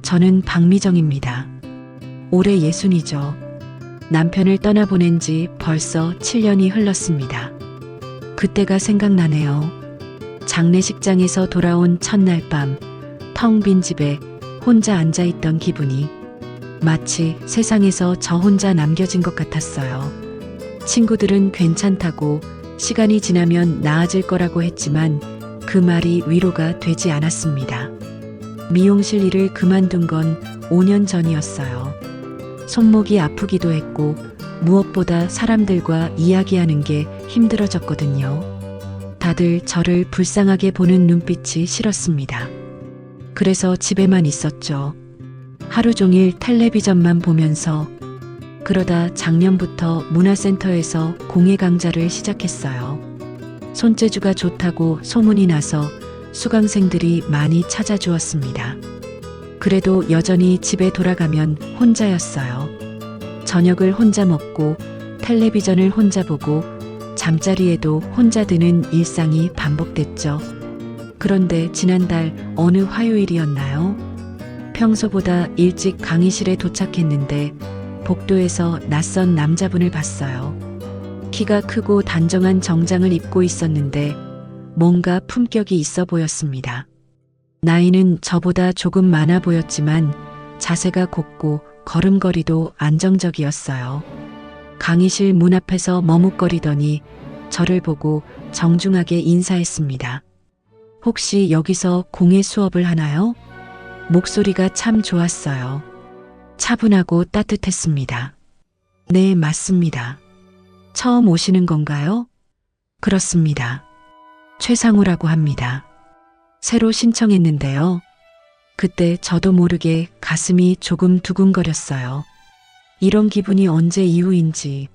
저는 박미정입니다. 올해 60이죠. 남편을 떠나보낸 지 벌써 7년이 흘렀습니다. 그때가 생각나네요. 장례식장에서 돌아온 첫날 밤, 텅 빈 집에 혼자 앉아있던 기분이 마치 세상에서 저 혼자 남겨진 것 같았어요. 친구들은 괜찮다고 시간이 지나면 나아질 거라고 했지만 그 말이 위로가 되지 않았습니다. 미용실 일을 그만둔 건 5년 전이었어요. 손목이 아프기도 했고 무엇보다 사람들과 이야기하는 게 힘들어졌거든요. 다들 저를 불쌍하게 보는 눈빛이 싫었습니다. 그래서 집에만 있었죠. 하루 종일 텔레비전만 보면서. 그러다 작년부터 문화센터에서 공예 강좌를 시작했어요. 손재주가 좋다고 소문이 나서 수강생들이 많이 찾아주었습니다. 그래도 여전히 집에 돌아가면 혼자였어요. 저녁을 혼자 먹고 텔레비전을 혼자 보고 잠자리에도 혼자 드는 일상이 반복됐죠. 그런데 지난달 어느 화요일이었나요? 평소보다 일찍 강의실에 도착했는데 복도에서 낯선 남자분을 봤어요. 키가 크고 단정한 정장을 입고 있었는데 뭔가 품격이 있어 보였습니다. 나이는 저보다 조금 많아 보였지만 자세가 곱고 걸음걸이도 안정적이었어요. 강의실 문 앞에서 머뭇거리더니 저를 보고 정중하게 인사했습니다. 혹시 여기서 공예 수업을 하나요? 목소리가 참 좋았어요. 차분하고 따뜻했습니다. 네, 맞습니다. 처음 오시는 건가요? 그렇습니다. 최상우라고 합니다. 새로 신청했는데요. 그때 저도 모르게 가슴이 조금 두근거렸어요. 이런 기분이 언제 이후인지.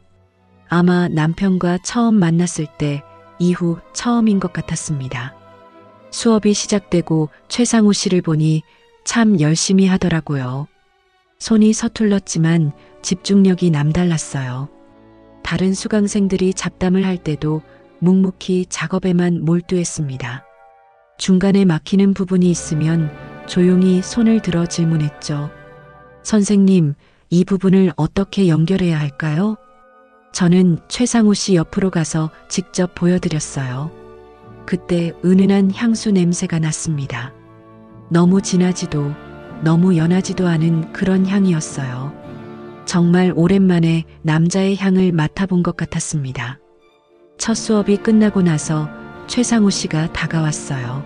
아마 남편과 처음 만났을 때 이후 처음인 것 같았습니다. 수업이 시작되고 최상우 씨를 보니 참 열심히 하더라고요. 손이 서툴렀지만 집중력이 남달랐어요. 다른 수강생들이 잡담을 할 때도 묵묵히 작업에만 몰두했습니다. 중간에 막히는 부분이 있으면 조용히 손을 들어 질문했죠. 선생님, 이 부분을 어떻게 연결해야 할까요? 저는 최상우 씨 옆으로 가서 직접 보여드렸어요. 그때 은은한 향수 냄새가 났습니다. 너무 진하지도 너무 연하지도 않은 그런 향이었어요. 정말 오랜만에 남자의 향을 맡아본 것 같았습니다. 첫 수업이 끝나고 나서 최상우 씨가 다가왔어요.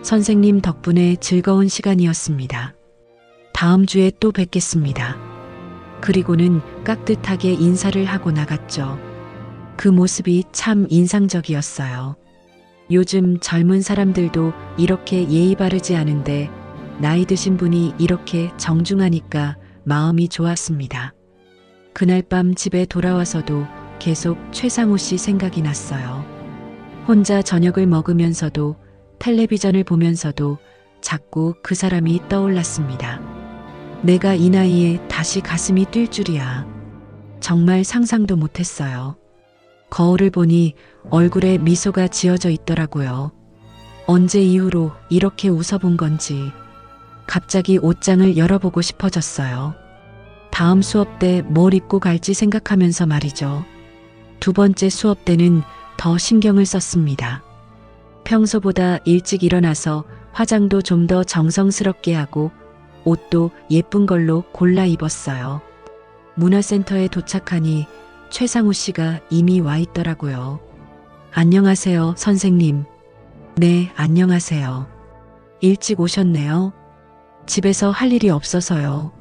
선생님 덕분에 즐거운 시간이었습니다. 다음 주에 또 뵙겠습니다. 그리고는 깍듯하게 인사를 하고 나갔죠. 그 모습이 참 인상적이었어요. 요즘 젊은 사람들도 이렇게 예의 바르지 않은데 나이 드신 분이 이렇게 정중하니까 마음이 좋았습니다. 그날 밤 집에 돌아와서도 계속 최상우 씨 생각이 났어요. 혼자 저녁을 먹으면서도 텔레비전을 보면서도 자꾸 그 사람이 떠올랐습니다. 내가 이 나이에 다시 가슴이 뛸 줄이야. 정말 상상도 못했어요. 거울을 보니 얼굴에 미소가 지어져 있더라고요. 언제 이후로 이렇게 웃어본 건지 갑자기 옷장을 열어보고 싶어졌어요. 다음 수업 때 뭘 입고 갈지 생각하면서 말이죠. 두 번째 수업 때는 더 신경을 썼습니다. 평소보다 일찍 일어나서 화장도 좀 더 정성스럽게 하고 옷도 예쁜 걸로 골라 입었어요. 문화센터에 도착하니 최상우 씨가 이미 와 있더라고요. 안녕하세요, 선생님. 네, 안녕하세요. 일찍 오셨네요. 집에서 할 일이 없어서요.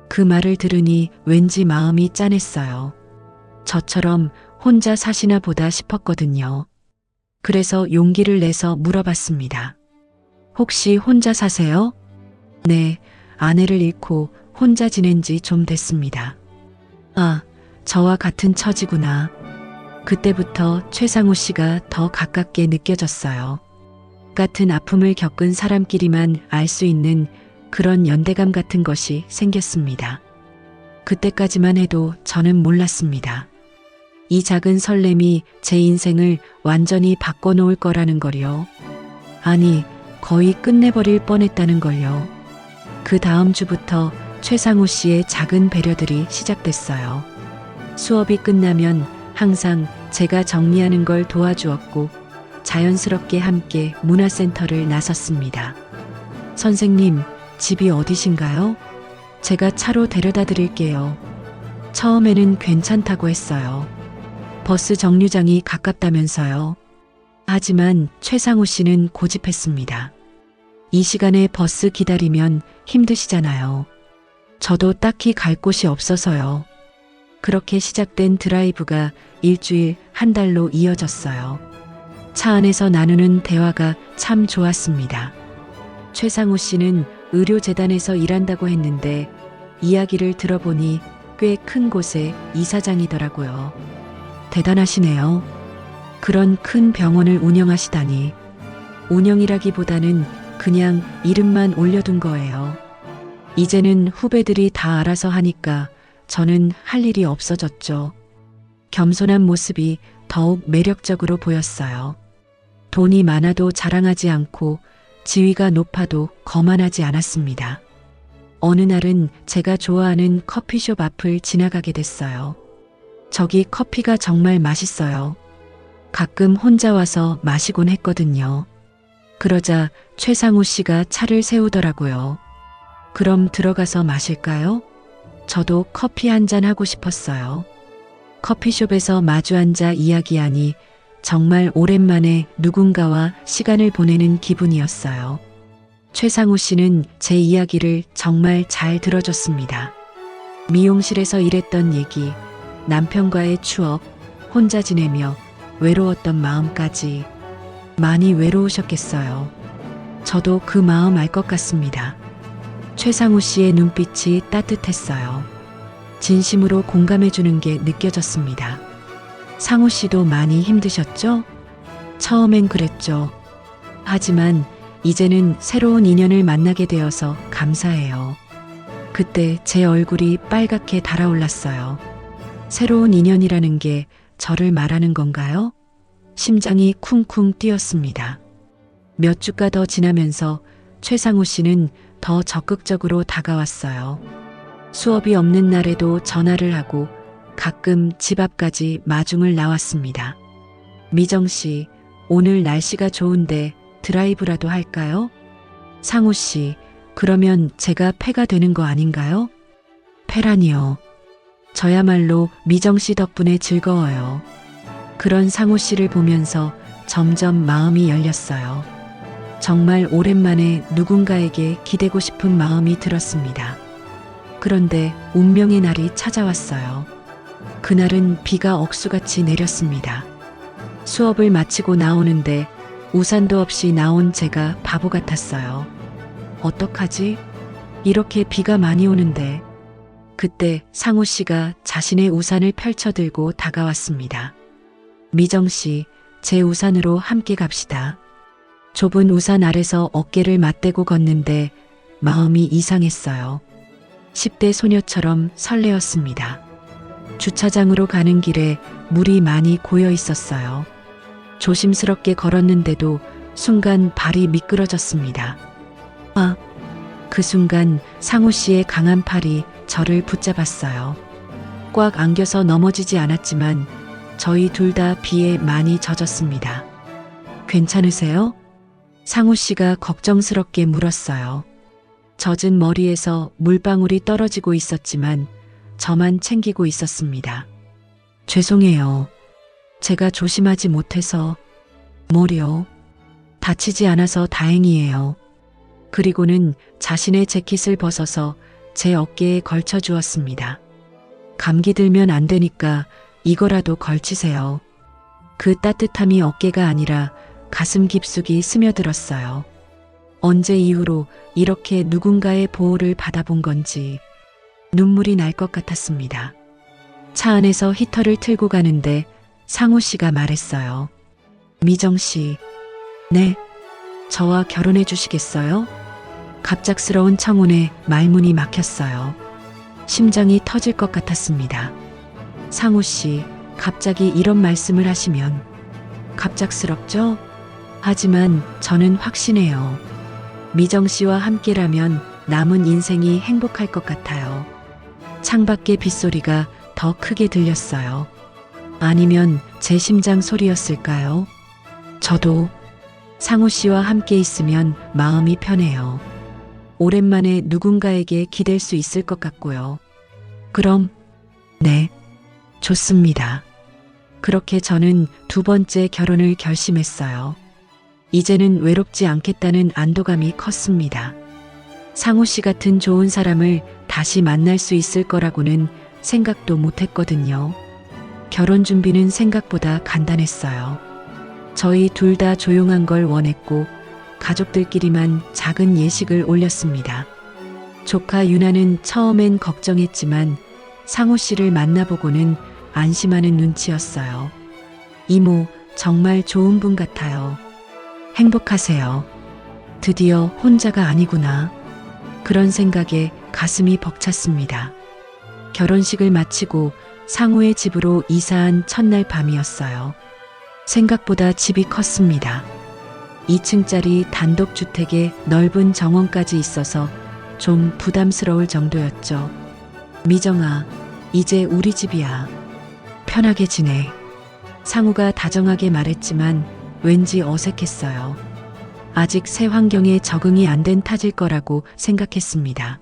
그 말을 들으니 왠지 마음이 짠했어요. 저처럼 혼자 사시나 보다 싶었거든요. 그래서 용기를 내서 물어봤습니다. 혹시 혼자 사세요? 네, 아내를 잃고 혼자 지낸 지 좀 됐습니다. 아, 저와 같은 처지구나. 그때부터 최상우 씨가 더 가깝게 느껴졌어요. 같은 아픔을 겪은 사람끼리만 알 수 있는 그런 연대감 같은 것이 생겼습니다. 그때까지만 해도 저는 몰랐습니다. 이 작은 설렘이 제 인생을 완전히 바꿔놓을 거라는 걸요. 아니, 거의 끝내버릴 뻔했다는 걸요. 그 다음 주부터 최상우 씨의 작은 배려들이 시작됐어요. 수업이 끝나면 항상 제가 정리하는 걸 도와주었고 자연스럽게 함께 문화센터를 나섰습니다. 선생님, 집이 어디신가요? 제가 차로 데려다 드릴게요. 처음에는 괜찮다고 했어요. 버스 정류장이 가깝다면서요. 하지만 최상우 씨는 고집했습니다. 이 시간에 버스 기다리면 힘드시잖아요. 저도 딱히 갈 곳이 없어서요. 그렇게 시작된 드라이브가 일주일, 한 달로 이어졌어요. 차 안에서 나누는 대화가 참 좋았습니다. 최상우 씨는 의료재단에서 일한다고 했는데 이야기를 들어보니 꽤 큰 곳의 이사장이더라고요. 대단하시네요. 그런 큰 병원을 운영하시다니. 운영이라기보다는 그냥 이름만 올려둔 거예요. 이제는 후배들이 다 알아서 하니까 저는 할 일이 없어졌죠. 겸손한 모습이 더욱 매력적으로 보였어요. 돈이 많아도 자랑하지 않고 지위가 높아도 거만하지 않았습니다. 어느 날은 제가 좋아하는 커피숍 앞을 지나가게 됐어요. 저기 커피가 정말 맛있어요. 가끔 혼자 와서 마시곤 했거든요. 그러자 최상우 씨가 차를 세우더라고요. 그럼 들어가서 마실까요? 저도 커피 한 잔 하고 싶었어요. 커피숍에서 마주 앉아 이야기하니 정말 오랜만에 누군가와 시간을 보내는 기분이었어요. 최상우 씨는 제 이야기를 정말 잘 들어줬습니다. 미용실에서 일했던 얘기, 남편과의 추억, 혼자 지내며 외로웠던 마음까지. 많이 외로우셨겠어요. 저도 그 마음 알 것 같습니다. 최상우 씨의 눈빛이 따뜻했어요. 진심으로 공감해주는 게 느껴졌습니다. 상우 씨도 많이 힘드셨죠? 처음엔 그랬죠. 하지만 이제는 새로운 인연을 만나게 되어서 감사해요. 그때 제 얼굴이 빨갛게 달아올랐어요. 새로운 인연이라는 게 저를 말하는 건가요? 심장이 쿵쿵 뛰었습니다. 몇 주가 더 지나면서 최상우 씨는 더 적극적으로 다가왔어요. 수업이 없는 날에도 전화를 하고 가끔 집 앞까지 마중을 나왔습니다. 미정 씨, 오늘 날씨가 좋은데 드라이브라도 할까요? 상우 씨, 그러면 제가 패가 되는 거 아닌가요? 패라니요. 저야말로 미정 씨 덕분에 즐거워요. 그런 상우 씨를 보면서 점점 마음이 열렸어요. 정말 오랜만에 누군가에게 기대고 싶은 마음이 들었습니다. 그런데 운명의 날이 찾아왔어요. 그날은 비가 억수같이 내렸습니다. 수업을 마치고 나오는데 우산도 없이 나온 제가 바보 같았어요. 어떡하지? 이렇게 비가 많이 오는데. 그때 상우 씨가 자신의 우산을 펼쳐들고 다가왔습니다. 미정 씨, 제 우산으로 함께 갑시다. 좁은 우산 아래서 어깨를 맞대고 걷는데 마음이 이상했어요. 10대 소녀처럼 설레었습니다. 주차장으로 가는 길에 물이 많이 고여 있었어요. 조심스럽게 걸었는데도 순간 발이 미끄러졌습니다. 그 순간 상우 씨의 강한 팔이 저를 붙잡았어요. 꽉 안겨서 넘어지지 않았지만 저희 둘 다 비에 많이 젖었습니다. 괜찮으세요? 상우 씨가 걱정스럽게 물었어요. 젖은 머리에서 물방울이 떨어지고 있었지만 저만 챙기고 있었습니다. 죄송해요. 제가 조심하지 못해서. 뭐요? 다치지 않아서 다행이에요. 그리고는 자신의 재킷을 벗어서 제 어깨에 걸쳐 주었습니다. 감기 들면 안 되니까 이거라도 걸치세요. 그 따뜻함이 어깨가 아니라 가슴 깊숙이 스며들었어요. 언제 이후로 이렇게 누군가의 보호를 받아본 건지 눈물이 날 것 같았습니다. 차 안에서 히터를 틀고 가는데 상우 씨가 말했어요. 미정 씨, 네, 저와 결혼해 주시겠어요? 갑작스러운 청혼에 말문이 막혔어요. 심장이 터질 것 같았습니다. 상우 씨, 갑자기 이런 말씀을 하시면 갑작스럽죠? 하지만 저는 확신해요. 미정 씨와 함께라면 남은 인생이 행복할 것 같아요. 창밖의 빗소리가 더 크게 들렸어요. 아니면 제 심장 소리였을까요? 저도 상우 씨와 함께 있으면 마음이 편해요. 오랜만에 누군가에게 기댈 수 있을 것 같고요. 그럼, 네, 좋습니다. 그렇게 저는 두 번째 결혼을 결심했어요. 이제는 외롭지 않겠다는 안도감이 컸습니다. 상우 씨 같은 좋은 사람을 다시 만날 수 있을 거라고는 생각도 못 했거든요. 결혼 준비는 생각보다 간단했어요. 저희 둘 다 조용한 걸 원했고 가족들끼리만 작은 예식을 올렸습니다. 조카 유나는 처음엔 걱정했지만 상우 씨를 만나보고는 안심하는 눈치였어요. 이모, 정말 좋은 분 같아요. 행복하세요. 드디어 혼자가 아니구나. 그런 생각에 가슴이 벅찼습니다. 결혼식을 마치고 상우의 집으로 이사한 첫날 밤이었어요. 생각보다 집이 컸습니다. 2층짜리 단독주택에 넓은 정원까지 있어서 좀 부담스러울 정도였죠. 미정아, 이제 우리 집이야. 편하게 지내. 상우가 다정하게 말했지만 왠지 어색했어요. 아직 새 환경에 적응이 안 된 탓일 거라고 생각했습니다.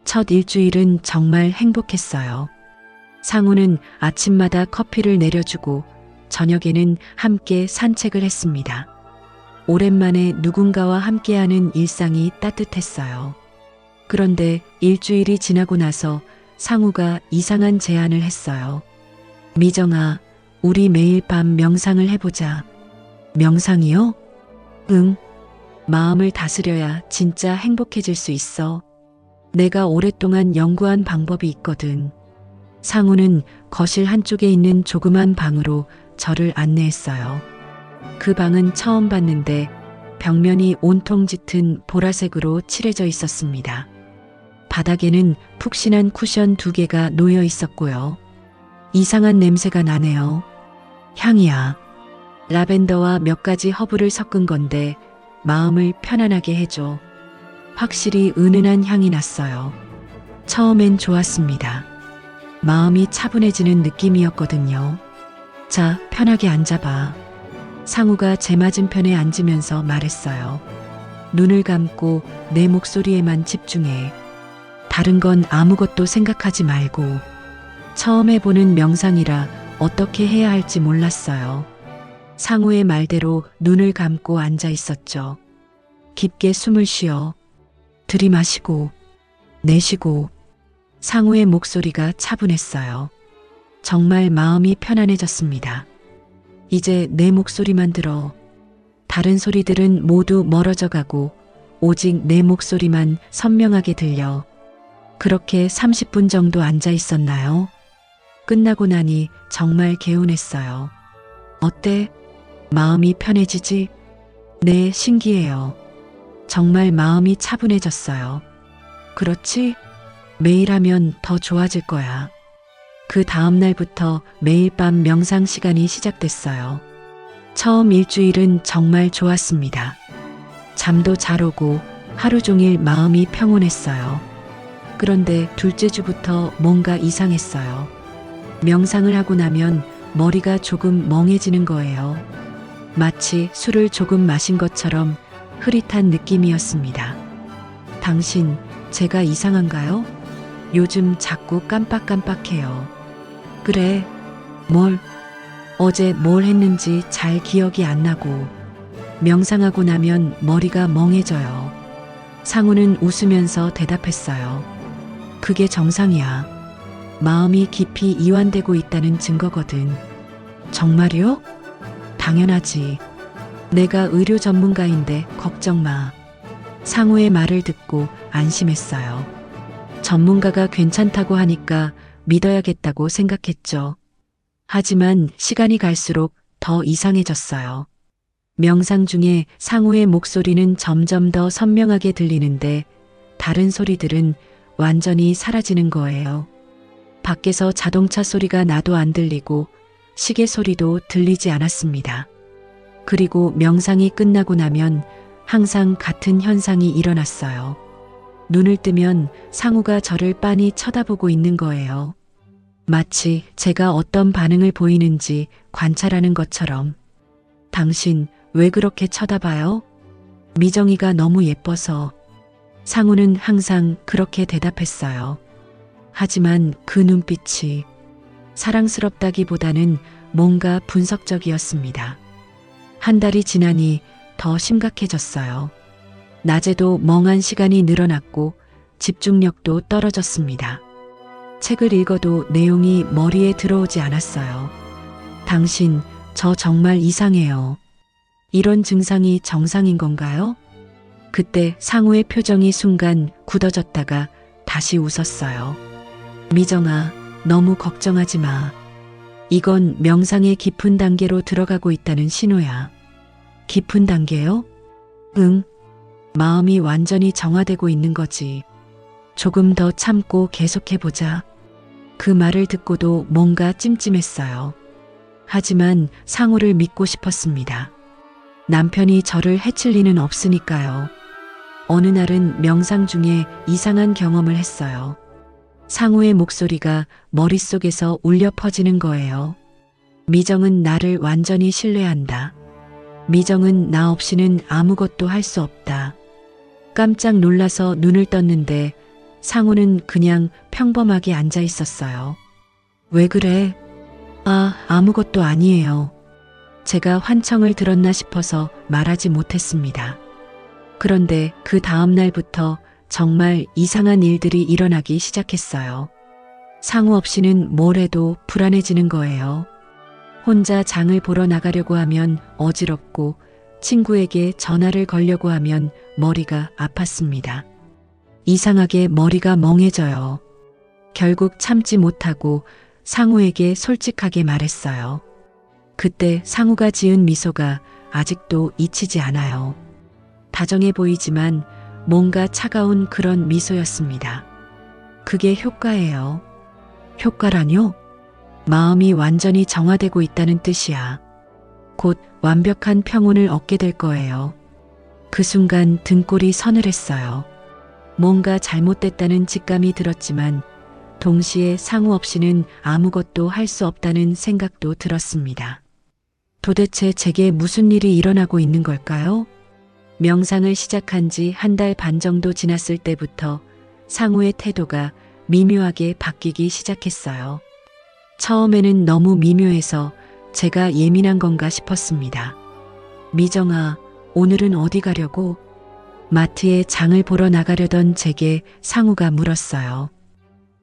첫 일주일은 정말 행복했어요. 상우는 아침마다 커피를 내려주고 저녁에는 함께 산책을 했습니다. 오랜만에 누군가와 함께하는 일상이 따뜻했어요. 그런데 일주일이 지나고 나서 상우가 이상한 제안을 했어요. 미정아, 우리 매일 밤 명상을 해보자. 명상이요? 응. 마음을 다스려야 진짜 행복해질 수 있어. 내가 오랫동안 연구한 방법이 있거든. 상우는 거실 한쪽에 있는 조그만 방으로 저를 안내했어요. 그 방은 처음 봤는데 벽면이 온통 짙은 보라색으로 칠해져 있었습니다. 바닥에는 푹신한 쿠션 2개가 놓여 있었고요. 이상한 냄새가 나네요. 향이야. 라벤더와 몇 가지 허브를 섞은 건데 마음을 편안하게 해줘. 확실히 은은한 향이 났어요. 처음엔 좋았습니다. 마음이 차분해지는 느낌이었거든요. 자, 편하게 앉아봐. 상우가 제 맞은편에 앉으면서 말했어요. 눈을 감고 내 목소리에만 집중해. 다른 건 아무것도 생각하지 말고. 처음 해보는 명상이라 어떻게 해야 할지 몰랐어요. 상우의 말대로 눈을 감고 앉아 있었죠. 깊게 숨을 쉬어. 들이마시고 내쉬고. 상우의 목소리가 차분했어요. 정말 마음이 편안해졌습니다. 이제 내 목소리만 들어. 다른 소리들은 모두 멀어져 가고 오직 내 목소리만 선명하게 들려. 그렇게 30분 정도 앉아 있었나요? 끝나고 나니 정말 개운했어요. 어때? 마음이 편해지지? 네, 신기해요. 정말 마음이 차분해졌어요. 그렇지? 매일 하면 더 좋아질 거야. 그 다음 날부터 매일 밤 명상 시간이 시작됐어요. 처음 일주일은 정말 좋았습니다. 잠도 잘 오고 하루 종일 마음이 평온했어요. 그런데 둘째 주부터 뭔가 이상했어요. 명상을 하고 나면 머리가 조금 멍해지는 거예요. 마치 술을 조금 마신 것처럼 흐릿한 느낌이었습니다. 당신, 제가 이상한가요? 요즘 자꾸 깜빡깜빡해요. 그래, 뭘? 어제 뭘 했는지 잘 기억이 안 나고 명상하고 나면 머리가 멍해져요. 상우는 웃으면서 대답했어요. 그게 정상이야. 마음이 깊이 이완되고 있다는 증거거든. 정말요? 당연하지. 내가 의료 전문가인데 걱정 마. 상우의 말을 듣고 안심했어요. 전문가가 괜찮다고 하니까 믿어야겠다고 생각했죠. 하지만 시간이 갈수록 더 이상해졌어요. 명상 중에 상우의 목소리는 점점 더 선명하게 들리는데 다른 소리들은 완전히 사라지는 거예요. 밖에서 자동차 소리가 나도 안 들리고 시계 소리도 들리지 않았습니다. 그리고 명상이 끝나고 나면 항상 같은 현상이 일어났어요. 눈을 뜨면 상우가 저를 빤히 쳐다보고 있는 거예요. 마치 제가 어떤 반응을 보이는지 관찰하는 것처럼. 당신 왜 그렇게 쳐다봐요? 미정이가 너무 예뻐서. 상우는 항상 그렇게 대답했어요. 하지만 그 눈빛이 사랑스럽다기보다는 뭔가 분석적이었습니다. 한 달이 지나니 더 심각해졌어요. 낮에도 멍한 시간이 늘어났고 집중력도 떨어졌습니다. 책을 읽어도 내용이 머리에 들어오지 않았어요. 당신, 저 정말 이상해요. 이런 증상이 정상인 건가요? 그때 상우의 표정이 순간 굳어졌다가 다시 웃었어요. 미정아, 너무 걱정하지 마. 이건 명상의 깊은 단계로 들어가고 있다는 신호야. 깊은 단계요? 응. 마음이 완전히 정화되고 있는 거지. 조금 더 참고 계속해보자. 그 말을 듣고도 뭔가 찜찜했어요. 하지만 상우를 믿고 싶었습니다. 남편이 저를 해칠 리는 없으니까요. 어느 날은 명상 중에 이상한 경험을 했어요. 상우의 목소리가 머릿속에서 울려 퍼지는 거예요. 미정은 나를 완전히 신뢰한다. 미정은 나 없이는 아무것도 할 수 없다. 깜짝 놀라서 눈을 떴는데 상우는 그냥 평범하게 앉아 있었어요. 왜 그래? 아무것도 아니에요. 제가 환청을 들었나 싶어서 말하지 못했습니다. 그런데 그 다음 날부터 정말 이상한 일들이 일어나기 시작했어요. 상우 없이는 뭘 해도 불안해지는 거예요. 혼자 장을 보러 나가려고 하면 어지럽고 친구에게 전화를 걸려고 하면 머리가 아팠습니다. 이상하게 머리가 멍해져요. 결국 참지 못하고 상우에게 솔직하게 말했어요. 그때 상우가 지은 미소가 아직도 잊히지 않아요. 다정해 보이지만 뭔가 차가운 그런 미소였습니다. 그게 효과예요. 효과라뇨? 마음이 완전히 정화되고 있다는 뜻이야. 곧 완벽한 평온을 얻게 될 거예요. 그 순간 등골이 서늘했어요. 뭔가 잘못됐다는 직감이 들었지만 동시에 상우 없이는 아무것도 할 수 없다는 생각도 들었습니다. 도대체 제게 무슨 일이 일어나고 있는 걸까요? 명상을 시작한 지 한 달 반 정도 지났을 때부터 상우의 태도가 미묘하게 바뀌기 시작했어요. 처음에는 너무 미묘해서 제가 예민한 건가 싶었습니다. 미정아, 오늘은 어디 가려고? 마트에 장을 보러 나가려던 제게 상우가 물었어요.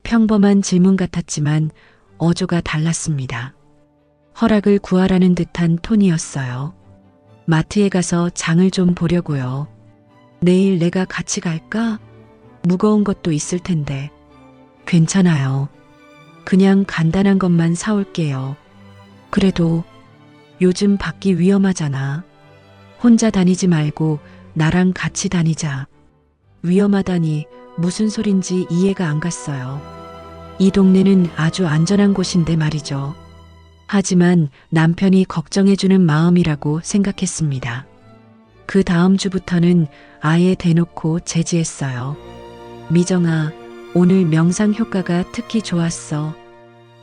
평범한 질문 같았지만 어조가 달랐습니다. 허락을 구하라는 듯한 톤이었어요. 마트에 가서 장을 좀 보려고요. 내일 내가 같이 갈까? 무거운 것도 있을 텐데. 괜찮아요. 그냥 간단한 것만 사올게요. 그래도 요즘 밖이 위험하잖아. 혼자 다니지 말고 나랑 같이 다니자. 위험하다니 무슨 소린지 이해가 안 갔어요. 이 동네는 아주 안전한 곳인데 말이죠. 하지만 남편이 걱정해주는 마음이라고 생각했습니다. 그 다음 주부터는 아예 대놓고 제지했어요. 미정아, 오늘 명상 효과가 특히 좋았어.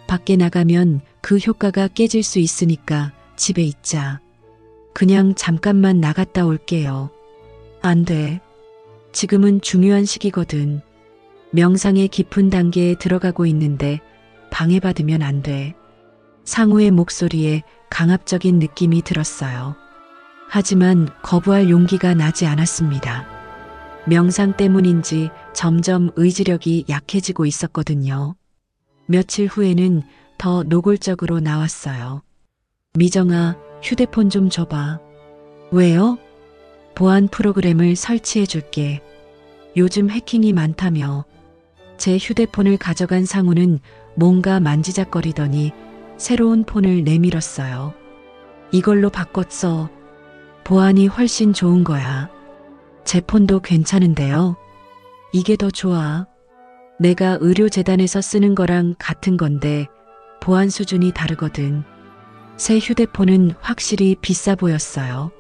밖에 나가면 그 효과가 깨질 수 있으니까 집에 있자. 그냥 잠깐만 나갔다 올게요. 안 돼. 지금은 중요한 시기거든. 명상의 깊은 단계에 들어가고 있는데 방해받으면 안 돼. 상우의 목소리에 강압적인 느낌이 들었어요. 하지만 거부할 용기가 나지 않았습니다. 명상 때문인지 점점 의지력이 약해지고 있었거든요. 며칠 후에는 더 노골적으로 나왔어요. 미정아, 휴대폰 좀 줘봐. 왜요? 보안 프로그램을 설치해 줄게. 요즘 해킹이 많다며. 제 휴대폰을 가져간 상우는 뭔가 만지작거리더니 새로운 폰을 내밀었어요. 이걸로 바꿨어. 보안이 훨씬 좋은 거야. 제 폰도 괜찮은데요. 이게 더 좋아. 내가 의료재단에서 쓰는 거랑 같은 건데 보안 수준이 다르거든. 새 휴대폰은 확실히 비싸 보였어요.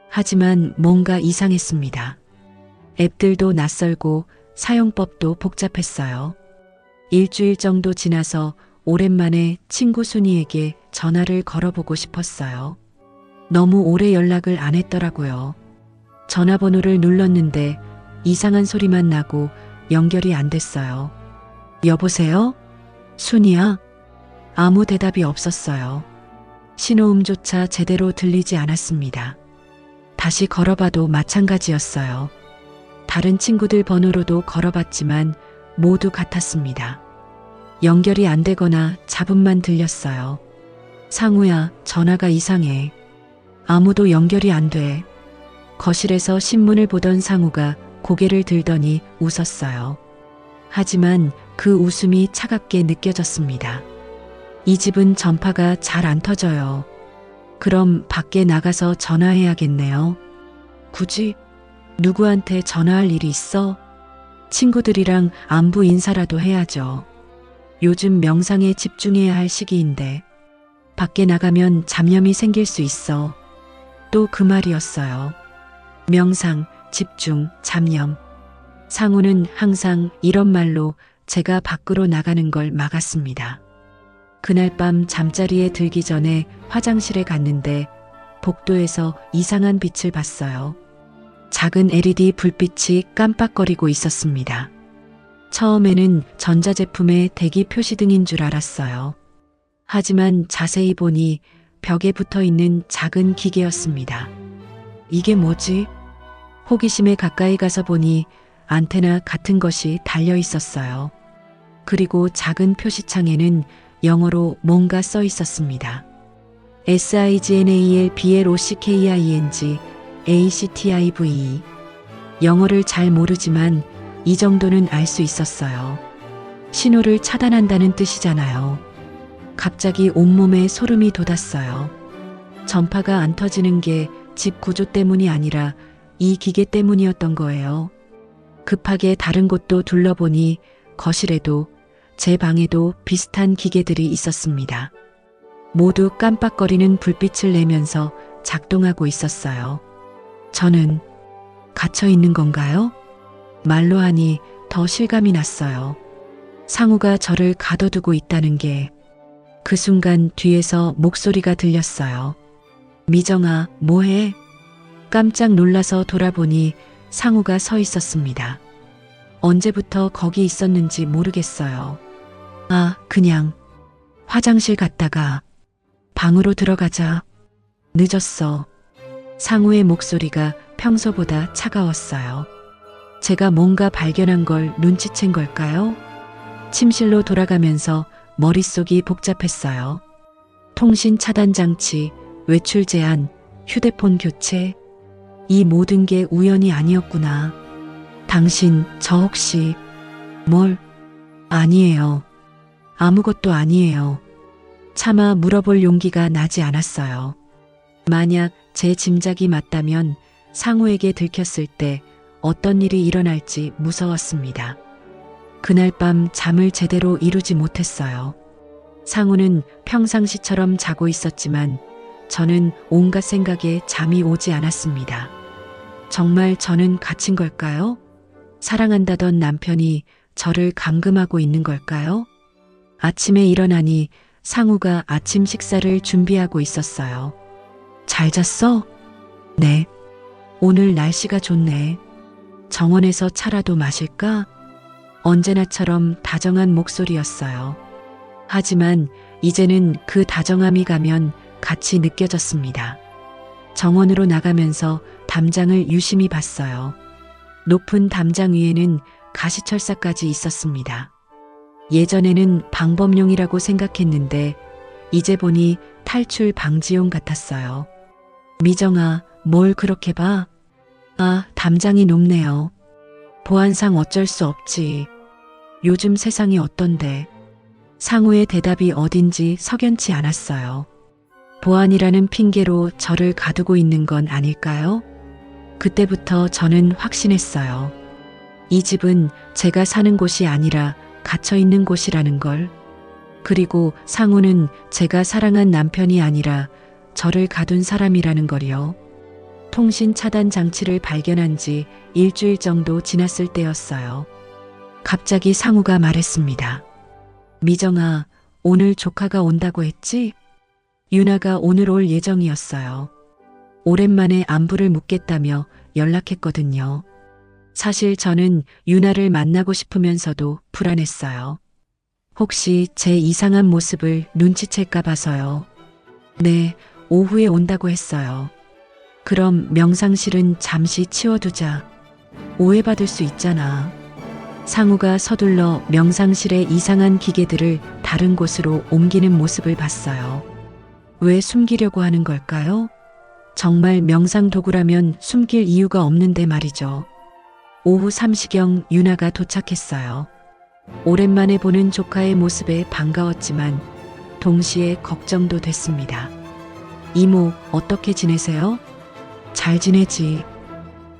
하지만 뭔가 이상했습니다. 앱들도 낯설고 사용법도 복잡했어요. 일주일 정도 지나서 오랜만에 친구 순이에게 전화를 걸어보고 싶었어요. 너무 오래 연락을 안 했더라고요. 전화번호를 눌렀는데 이상한 소리만 나고 연결이 안 됐어요. 여보세요? 순이야? 아무 대답이 없었어요. 신호음조차 제대로 들리지 않았습니다. 다시 걸어봐도 마찬가지였어요. 다른 친구들 번호로도 걸어봤지만 모두 같았습니다. 연결이 안 되거나 잡음만 들렸어요. 상우야, 전화가 이상해. 아무도 연결이 안 돼. 거실에서 신문을 보던 상우가 고개를 들더니 웃었어요. 하지만 그 웃음이 차갑게 느껴졌습니다. 이 집은 전파가 잘 안 터져요. 그럼 밖에 나가서 전화해야겠네요. 굳이? 누구한테 전화할 일이 있어? 친구들이랑 안부 인사라도 해야죠. 요즘 명상에 집중해야 할 시기인데 밖에 나가면 잡념이 생길 수 있어. 또 그 말이었어요. 명상, 집중, 잡념. 상우는 항상 이런 말로 제가 밖으로 나가는 걸 막았습니다. 그날 밤 잠자리에 들기 전에 화장실에 갔는데 복도에서 이상한 빛을 봤어요. 작은 LED 불빛이 깜빡거리고 있었습니다. 처음에는 전자제품의 대기 표시등인 줄 알았어요. 하지만 자세히 보니 벽에 붙어 있는 작은 기계였습니다. 이게 뭐지? 호기심에 가까이 가서 보니 안테나 같은 것이 달려 있었어요. 그리고 작은 표시창에는 영어로 뭔가 써 있었습니다. SIGNALBLOCKING ACTIVE. 영어를 잘 모르지만 이 정도는 알 수 있었어요. 신호를 차단한다는 뜻이잖아요. 갑자기 온몸에 소름이 돋았어요. 전파가 안 터지는 게 집 구조 때문이 아니라 이 기계 때문이었던 거예요. 급하게 다른 곳도 둘러보니 거실에도 제 방에도 비슷한 기계들이 있었습니다. 모두 깜빡거리는 불빛을 내면서 작동하고 있었어요. 저는 갇혀 있는 건가요? 말로 하니 더 실감이 났어요. 상우가 저를 가둬두고 있다는 게. 그 순간 뒤에서 목소리가 들렸어요. 미정아, 뭐해? 깜짝 놀라서 돌아보니 상우가 서 있었습니다. 언제부터 거기 있었는지 모르겠어요. 아, 그냥 화장실 갔다가 방으로 들어가자. 늦었어. 상우의 목소리가 평소보다 차가웠어요. 제가 뭔가 발견한 걸 눈치챈 걸까요? 침실로 돌아가면서 머릿속이 복잡했어요. 통신 차단 장치, 외출 제한, 휴대폰 교체. 이 모든 게 우연이 아니었구나. 당신, 저 혹시 뭘? 아니에요. 아무것도 아니에요. 차마 물어볼 용기가 나지 않았어요. 만약 제 짐작이 맞다면 상우에게 들켰을 때 어떤 일이 일어날지 무서웠습니다. 그날 밤 잠을 제대로 이루지 못했어요. 상우는 평상시처럼 자고 있었지만 저는 온갖 생각에 잠이 오지 않았습니다. 정말 저는 갇힌 걸까요? 사랑한다던 남편이 저를 감금하고 있는 걸까요? 아침에 일어나니 상우가 아침 식사를 준비하고 있었어요. 잘 잤어? 네. 오늘 날씨가 좋네. 정원에서 차라도 마실까? 언제나처럼 다정한 목소리였어요. 하지만 이제는 그 다정함이 가면 같이 느껴졌습니다. 정원으로 나가면서 담장을 유심히 봤어요. 높은 담장 위에는 가시철사까지 있었습니다. 예전에는 방범용이라고 생각했는데 이제 보니 탈출 방지용 같았어요. 미정아, 뭘 그렇게 봐? 아, 담장이 높네요. 보안상 어쩔 수 없지. 요즘 세상이 어떤데? 상우의 대답이 어딘지 석연치 않았어요. 보안이라는 핑계로 저를 가두고 있는 건 아닐까요? 그때부터 저는 확신했어요. 이 집은 제가 사는 곳이 아니라 갇혀 있는 곳이라는 걸. 그리고 상우는 제가 사랑한 남편이 아니라 저를 가둔 사람이라는 걸요. 통신 차단 장치를 발견한 지 일주일 정도 지났을 때였어요. 갑자기 상우가 말했습니다. 미정아, 오늘 조카가 온다고 했지? 유나가 오늘 올 예정이었어요. 오랜만에 안부를 묻겠다며 연락했거든요. 사실 저는 유나를 만나고 싶으면서도 불안했어요. 혹시 제 이상한 모습을 눈치챌까 봐서요. 네, 오후에 온다고 했어요. 그럼 명상실은 잠시 치워두자. 오해받을 수 있잖아. 상우가 서둘러 명상실의 이상한 기계들을 다른 곳으로 옮기는 모습을 봤어요. 왜 숨기려고 하는 걸까요? 정말 명상 도구라면 숨길 이유가 없는데 말이죠. 오후 3시경 유나가 도착했어요. 오랜만에 보는 조카의 모습에 반가웠지만 동시에 걱정도 됐습니다. 이모, 어떻게 지내세요? 잘 지내지.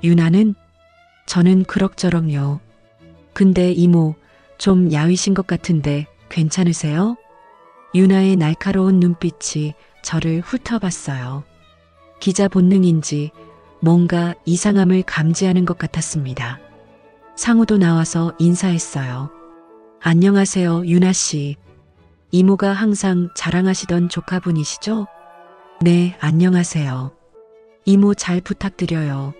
유나는? 저는 그럭저럭요. 근데 이모, 좀 야위신 것 같은데 괜찮으세요? 유나의 날카로운 눈빛이 저를 훑어봤어요. 기자 본능인지 뭔가 이상함을 감지하는 것 같았습니다. 상우도 나와서 인사했어요. 안녕하세요, 유나 씨. 이모가 항상 자랑하시던 조카분이시죠? 네, 안녕하세요. 이모 잘 부탁드려요.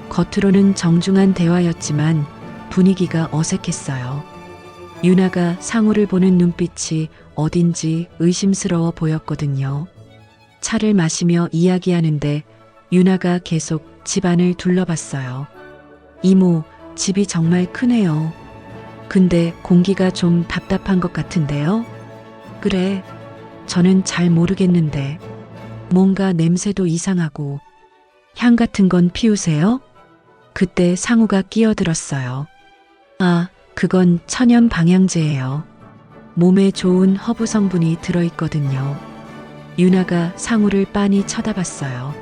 겉으로는 정중한 대화였지만 분위기가 어색했어요. 유나가 상우를 보는 눈빛이 어딘지 의심스러워 보였거든요. 차를 마시며 이야기하는데 유나가 계속 집안을 둘러봤어요. 이모, 집이 정말 크네요. 근데 공기가 좀 답답한 것 같은데요? 그래, 저는 잘 모르겠는데 뭔가 냄새도 이상하고. 향 같은 건 피우세요? 그때 상우가 끼어들었어요. 아, 그건 천연 방향제예요. 몸에 좋은 허브 성분이 들어있거든요. 유나가 상우를 빤히 쳐다봤어요.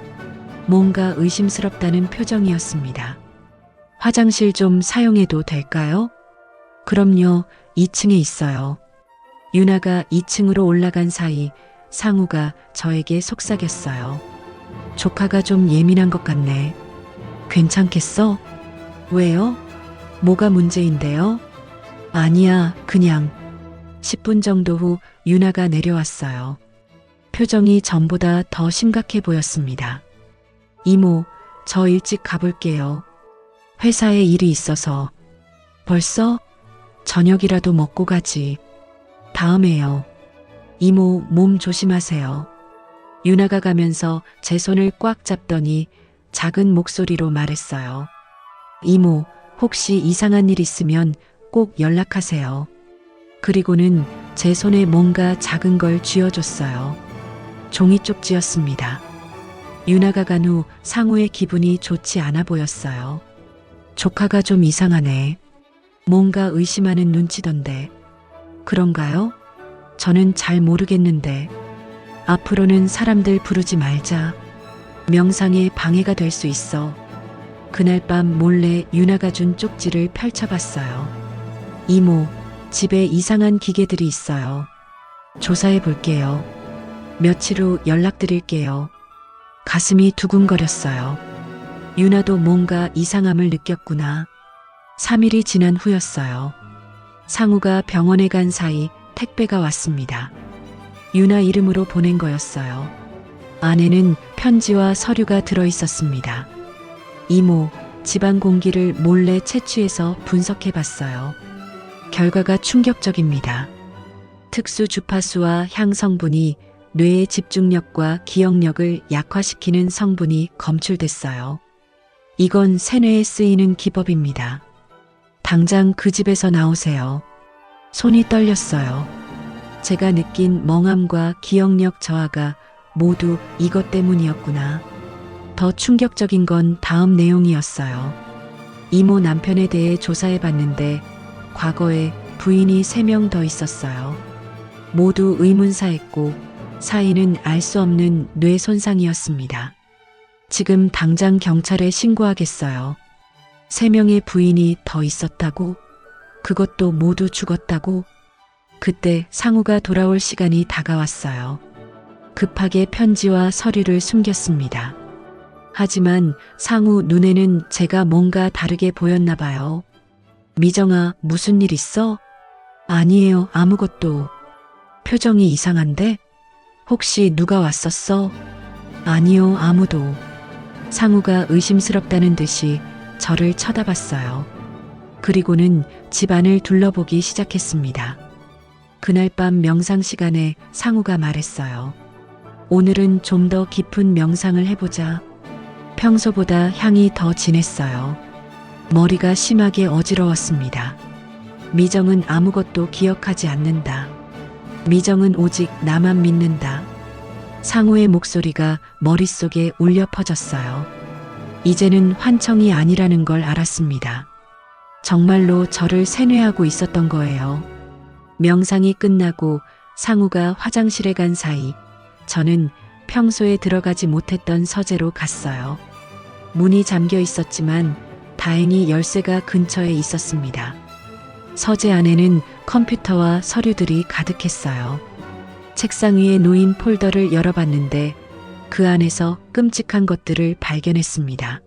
뭔가 의심스럽다는 표정이었습니다. 화장실 좀 사용해도 될까요? 그럼요, 2층에 있어요. 유나가 2층으로 올라간 사이 상우가 저에게 속삭였어요. 조카가 좀 예민한 것 같네. 괜찮겠어? 왜요? 뭐가 문제인데요? 아니야, 그냥. 10분 정도 후 유나가 내려왔어요. 표정이 전보다 더 심각해 보였습니다. 이모, 저 일찍 가볼게요. 회사에 일이 있어서. 벌써? 저녁이라도 먹고 가지. 다음에요. 이모, 몸 조심하세요. 유나가 가면서 제 손을 꽉 잡더니 작은 목소리로 말했어요. 이모, 혹시 이상한 일 있으면 꼭 연락하세요. 그리고는 제 손에 뭔가 작은 걸 쥐어줬어요. 종이 쪽지였습니다. 유나가 간 후 상우의 기분이 좋지 않아 보였어요. 조카가 좀 이상하네. 뭔가 의심하는 눈치던데. 그런가요? 저는 잘 모르겠는데. 앞으로는 사람들 부르지 말자. 명상에 방해가 될 수 있어. 그날 밤 몰래 유나가 준 쪽지를 펼쳐봤어요. 이모, 집에 이상한 기계들이 있어요. 조사해 볼게요. 며칠 후 연락드릴게요. 가슴이 두근거렸어요. 유나도 뭔가 이상함을 느꼈구나. 3일이 지난 후였어요. 상우가 병원에 간 사이 택배가 왔습니다. 유나 이름으로 보낸 거였어요. 안에는 편지와 서류가 들어 있었습니다. 이모, 집안 공기를 몰래 채취해서 분석해 봤어요. 결과가 충격적입니다. 특수 주파수와 향 성분이 뇌의 집중력과 기억력을 약화시키는 성분이 검출됐어요. 이건 세뇌에 쓰이는 기법입니다. 당장 그 집에서 나오세요. 손이 떨렸어요. 제가 느낀 멍함과 기억력 저하가 모두 이것 때문이었구나. 더 충격적인 건 다음 내용이었어요. 이모 남편에 대해 조사해 봤는데 과거에 부인이 3명 더 있었어요. 모두 의문사했고 사인은 알 수 없는 뇌 손상이었습니다. 지금 당장 경찰에 신고하겠어요. 3명의 부인이 더 있었다고? 그것도 모두 죽었다고? 그때 상우가 돌아올 시간이 다가왔어요. 급하게 편지와 서류를 숨겼습니다. 하지만 상우 눈에는 제가 뭔가 다르게 보였나 봐요. 미정아, 무슨 일 있어? 아니에요, 아무것도. 표정이 이상한데? 혹시 누가 왔었어? 아니요, 아무도. 상우가 의심스럽다는 듯이 저를 쳐다봤어요. 그리고는 집안을 둘러보기 시작했습니다. 그날 밤 명상 시간에 상우가 말했어요. 오늘은 좀 더 깊은 명상을 해보자. 평소보다 향이 더 진했어요. 머리가 심하게 어지러웠습니다. 미정은 아무것도 기억하지 않는다. 미정은 오직 나만 믿는다. 상우의 목소리가 머릿속에 울려 퍼졌어요. 이제는 환청이 아니라는 걸 알았습니다. 정말로 저를 세뇌하고 있었던 거예요. 명상이 끝나고 상우가 화장실에 간 사이 저는 평소에 들어가지 못했던 서재로 갔어요. 문이 잠겨 있었지만 다행히 열쇠가 근처에 있었습니다. 서재 안에는 컴퓨터와 서류들이 가득했어요. 책상 위에 놓인 폴더를 열어봤는데 그 안에서 끔찍한 것들을 발견했습니다.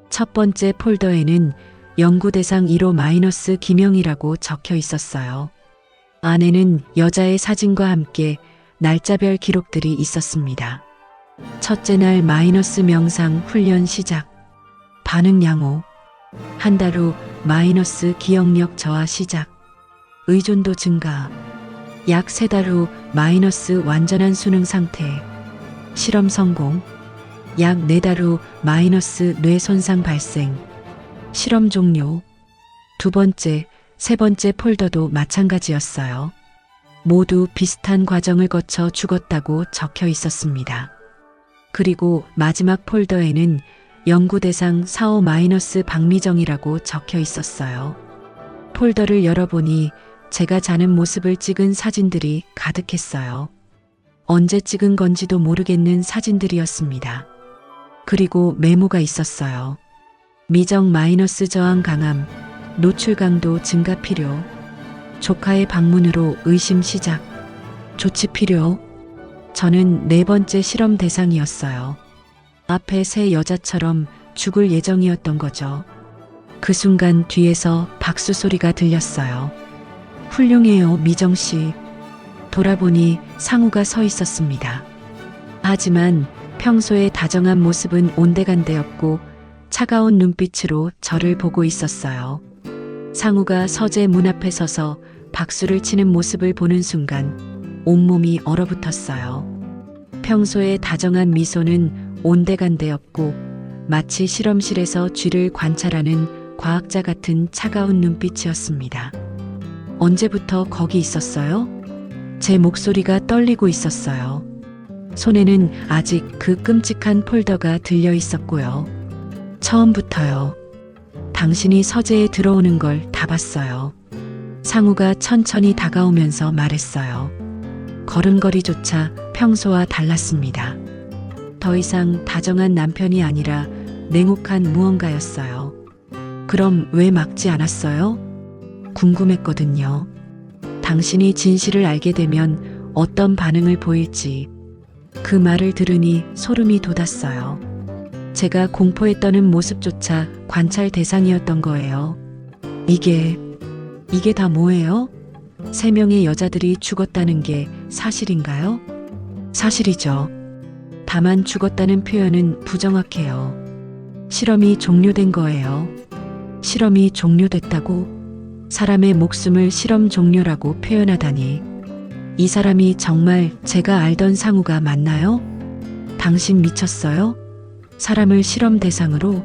첫 번째 폴더에는 연구대상 1호- 김영이라고 적혀 있었어요. 안에는 여자의 사진과 함께 날짜별 기록들이 있었습니다. 첫째 날 마이너스 명상 훈련 시작. 반응 양호. 한 달 후 마이너스 기억력 저하 시작. 의존도 증가. 약 3달 후 마이너스 완전한 수능 상태. 실험 성공. 약 4달 후 마이너스 뇌 손상 발생. 실험 종료. 두 번째, 세 번째 폴더도 마찬가지였어요. 모두 비슷한 과정을 거쳐 죽었다고 적혀 있었습니다. 그리고 마지막 폴더에는 연구대상 4호- 박미정이라고 적혀 있었어요. 폴더를 열어보니 제가 자는 모습을 찍은 사진들이 가득했어요. 언제 찍은 건지도 모르겠는 사진들이었습니다. 그리고 메모가 있었어요. 미정 마이너스 저항 강함, 노출 강도 증가 필요, 조카의 방문으로 의심 시작, 조치 필요. 저는 4번째 실험 대상이었어요. 앞에 세 여자처럼 죽을 예정이었던 거죠. 그 순간 뒤에서 박수 소리가 들렸어요. 훌륭해요, 미정 씨. 돌아보니 상우가 서 있었습니다. 하지만 평소의 다정한 모습은 온데간데였고 차가운 눈빛으로 저를 보고 있었어요. 상우가 서재 문 앞에 서서 박수를 치는 모습을 보는 순간 온몸이 얼어붙었어요. 평소의 다정한 미소는 온데간데였고 마치 실험실에서 쥐를 관찰하는 과학자 같은 차가운 눈빛이었습니다. 언제부터 거기 있었어요? 제 목소리가 떨리고 있었어요. 손에는 아직 그 끔찍한 폴더가 들려 있었고요. 처음부터요. 당신이 서재에 들어오는 걸 다 봤어요. 상우가 천천히 다가오면서 말했어요. 걸음걸이조차 평소와 달랐습니다. 더 이상 다정한 남편이 아니라 냉혹한 무언가였어요. 그럼 왜 막지 않았어요? 궁금했거든요. 당신이 진실을 알게 되면 어떤 반응을 보일지. 그 말을 들으니 소름이 돋았어요. 제가 공포에 떠는 모습조차 관찰 대상이었던 거예요. 이게 다 뭐예요? 3명의 여자들이 죽었다는 게 사실인가요? 사실이죠. 다만 죽었다는 표현은 부정확해요. 실험이 종료된 거예요. 실험이 종료됐다고? 사람의 목숨을 실험 종료라고 표현하다니. 이 사람이 정말 제가 알던 상우가 맞나요? 당신 미쳤어요? 사람을 실험 대상으로?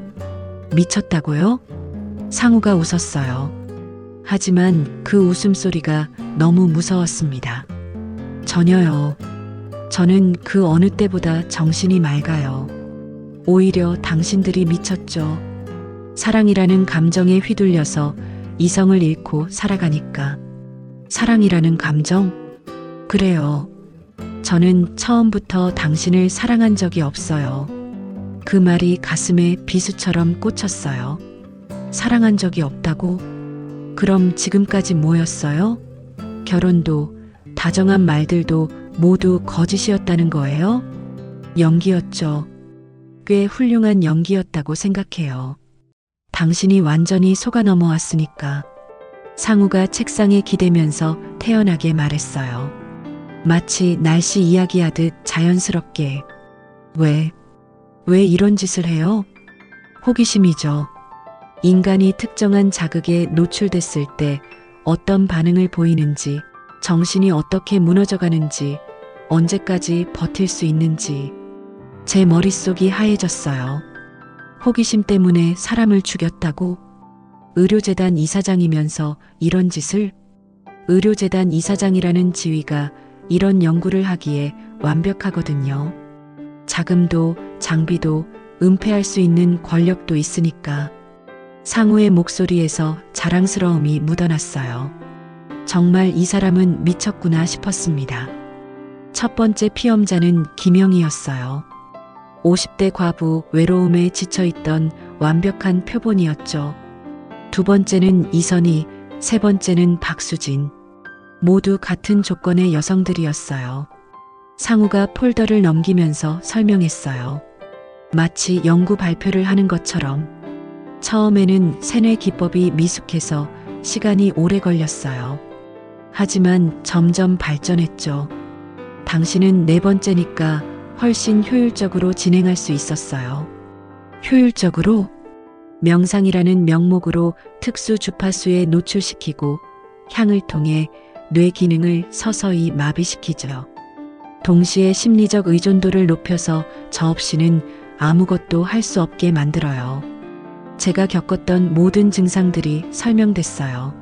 미쳤다고요? 상우가 웃었어요. 하지만 그 웃음소리가 너무 무서웠습니다. 전혀요. 저는 그 어느 때보다 정신이 맑아요. 오히려 당신들이 미쳤죠. 사랑이라는 감정에 휘둘려서 이성을 잃고 살아가니까. 사랑이라는 감정? 그래요. 저는 처음부터 당신을 사랑한 적이 없어요. 그 말이 가슴에 비수처럼 꽂혔어요. 사랑한 적이 없다고? 그럼 지금까지 뭐였어요? 결혼도, 다정한 말들도 모두 거짓이었다는 거예요? 연기였죠. 꽤 훌륭한 연기였다고 생각해요. 당신이 완전히 속아 넘어왔으니까. 상우가 책상에 기대면서 태연하게 말했어요. 마치 날씨 이야기하듯 자연스럽게. 왜 이런 짓을 해요? 호기심이죠. 인간이 특정한 자극에 노출됐을 때 어떤 반응을 보이는지, 정신이 어떻게 무너져가는지, 언제까지 버틸 수 있는지. 제 머릿속이 하얘졌어요. 호기심 때문에 사람을 죽였다고? 의료재단 이사장이면서 이런 짓을? 의료재단 이사장이라는 지위가 이런 연구를 하기에 완벽하거든요. 자금도 장비도 은폐할 수 있는 권력도 있으니까. 상우의 목소리에서 자랑스러움이 묻어났어요. 정말 이 사람은 미쳤구나 싶었습니다. 첫 번째 피험자는 김영희였어요. 50대 과부, 외로움에 지쳐있던 완벽한 표본이었죠. 두 번째는 이선희, 세 번째는 박수진. 모두 같은 조건의 여성들이었어요. 상우가 폴더를 넘기면서 설명했어요. 마치 연구 발표를 하는 것처럼. 처음에는 세뇌 기법이 미숙해서 시간이 오래 걸렸어요. 하지만 점점 발전했죠. 당신은 네 번째니까 훨씬 효율적으로 진행할 수 있었어요. 효율적으로? 명상이라는 명목으로 특수 주파수에 노출시키고 향을 통해 뇌 기능을 서서히 마비시키죠. 동시에 심리적 의존도를 높여서 저 없이는 아무것도 할 수 없게 만들어요. 제가 겪었던 모든 증상들이 설명됐어요.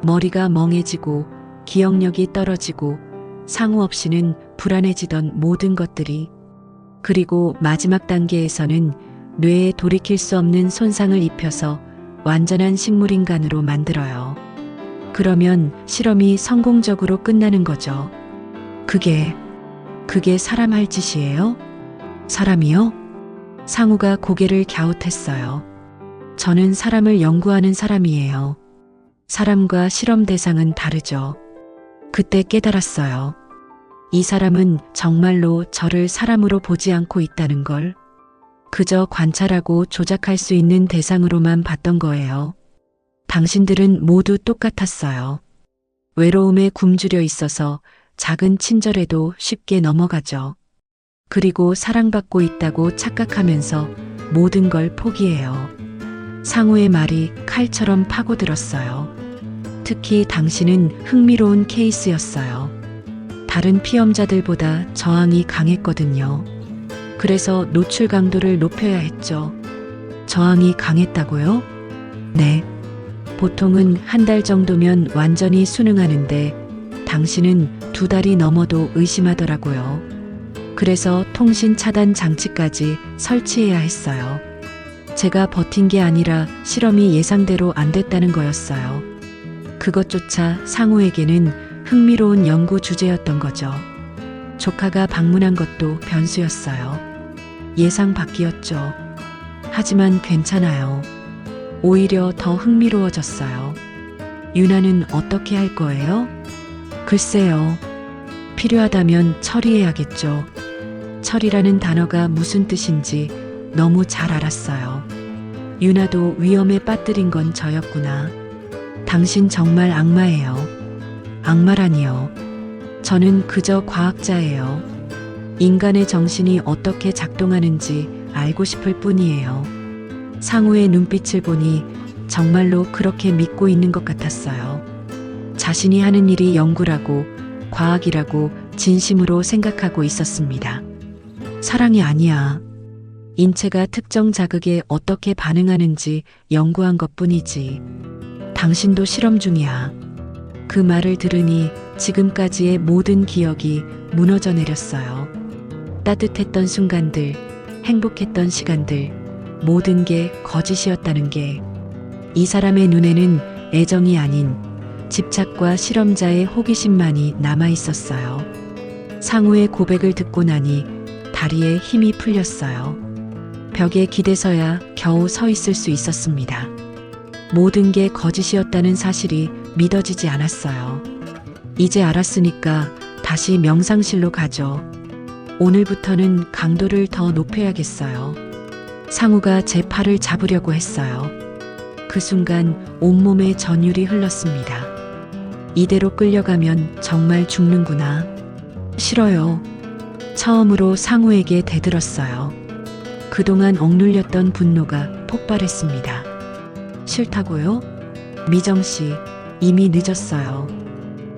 머리가 멍해지고 기억력이 떨어지고 상우 없이는 불안해지던 모든 것들이. 그리고 마지막 단계에서는 뇌에 돌이킬 수 없는 손상을 입혀서 완전한 식물인간으로 만들어요. 그러면 실험이 성공적으로 끝나는 거죠. 그게 사람 할 짓이에요? 사람이요? 상우가 고개를 갸웃했어요. 저는 사람을 연구하는 사람이에요. 사람과 실험 대상은 다르죠. 그때 깨달았어요. 이 사람은 정말로 저를 사람으로 보지 않고 있다는 걸. 그저 관찰하고 조작할 수 있는 대상으로만 봤던 거예요. 당신들은 모두 똑같았어요. 외로움에 굶주려 있어서 작은 친절에도 쉽게 넘어가죠. 그리고 사랑받고 있다고 착각하면서 모든 걸 포기해요. 상우의 말이 칼처럼 파고들었어요. 특히 당신은 흥미로운 케이스였어요. 다른 피험자들보다 저항이 강했거든요. 그래서 노출 강도를 높여야 했죠. 저항이 강했다고요? 네. 보통은 한 달 정도면 완전히 순응하는데 당신은 2달이 넘어도 의심하더라고요. 그래서 통신 차단 장치까지 설치해야 했어요. 제가 버틴 게 아니라 실험이 예상대로 안 됐다는 거였어요. 그것조차 상우에게는 흥미로운 연구 주제였던 거죠. 조카가 방문한 것도 변수였어요. 예상 밖이었죠. 하지만 괜찮아요. 오히려 더 흥미로워졌어요. 유나는 어떻게 할 거예요? 글쎄요. 필요하다면 처리해야겠죠. 처리라는 단어가 무슨 뜻인지 너무 잘 알았어요. 유나도 위험에 빠뜨린 건 저였구나. 당신 정말 악마예요. 악마라니요. 저는 그저 과학자예요. 인간의 정신이 어떻게 작동하는지 알고 싶을 뿐이에요. 상우의 눈빛을 보니 정말로 그렇게 믿고 있는 것 같았어요. 자신이 하는 일이 연구라고, 과학이라고 진심으로 생각하고 있었습니다. 사랑이 아니야. 인체가 특정 자극에 어떻게 반응하는지 연구한 것뿐이지. 당신도 실험 중이야. 그 말을 들으니 지금까지의 모든 기억이 무너져 내렸어요. 따뜻했던 순간들, 행복했던 시간들, 모든 게 거짓이었다는 게. 이 사람의 눈에는 애정이 아닌 집착과 실험자의 호기심만이 남아 있었어요. 상우의 고백을 듣고 나니 다리에 힘이 풀렸어요. 벽에 기대서야 겨우 서 있을 수 있었습니다. 모든 게 거짓이었다는 사실이 믿어지지 않았어요. 이제 알았으니까 다시 명상실로 가죠. 오늘부터는 강도를 더 높여야겠어요. 상우가 제 팔을 잡으려고 했어요. 그 순간 온몸에 전율이 흘렀습니다. 이대로 끌려가면 정말 죽는구나. 싫어요. 처음으로 상우에게 대들었어요. 그동안 억눌렸던 분노가 폭발했습니다. 싫다고요? 미정 씨, 이미 늦었어요.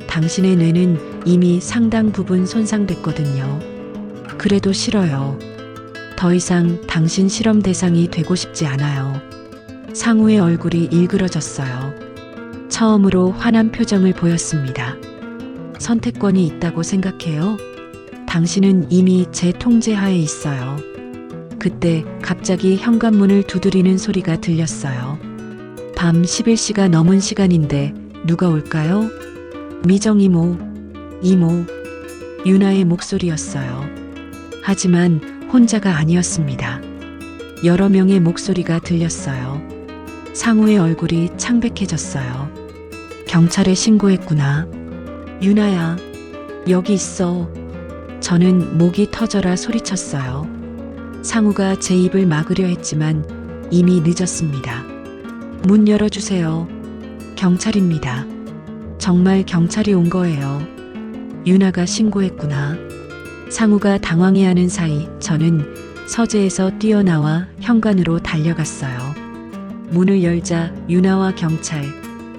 당신의 뇌는 이미 상당 부분 손상됐거든요. 그래도 싫어요. 더 이상 당신 실험 대상이 되고 싶지 않아요. 상우의 얼굴이 일그러졌어요. 처음으로 화난 표정을 보였습니다. 선택권이 있다고 생각해요? 당신은 이미 제 통제하에 있어요. 그때 갑자기 현관문을 두드리는 소리가 들렸어요. 밤 11시가 넘은 시간인데 누가 올까요? 미정 이모, 이모. 유나의 목소리였어요. 하지만 혼자가 아니었습니다. 여러 명의 목소리가 들렸어요. 상우의 얼굴이 창백해졌어요. 경찰에 신고했구나. 유나야, 여기 있어. 저는 목이 터져라 소리쳤어요. 상우가 제 입을 막으려 했지만 이미 늦었습니다. 문 열어주세요. 경찰입니다. 정말 경찰이 온 거예요. 유나가 신고했구나. 상우가 당황해하는 사이 저는 서재에서 뛰어나와 현관으로 달려갔어요. 문을 열자 유나와 경찰,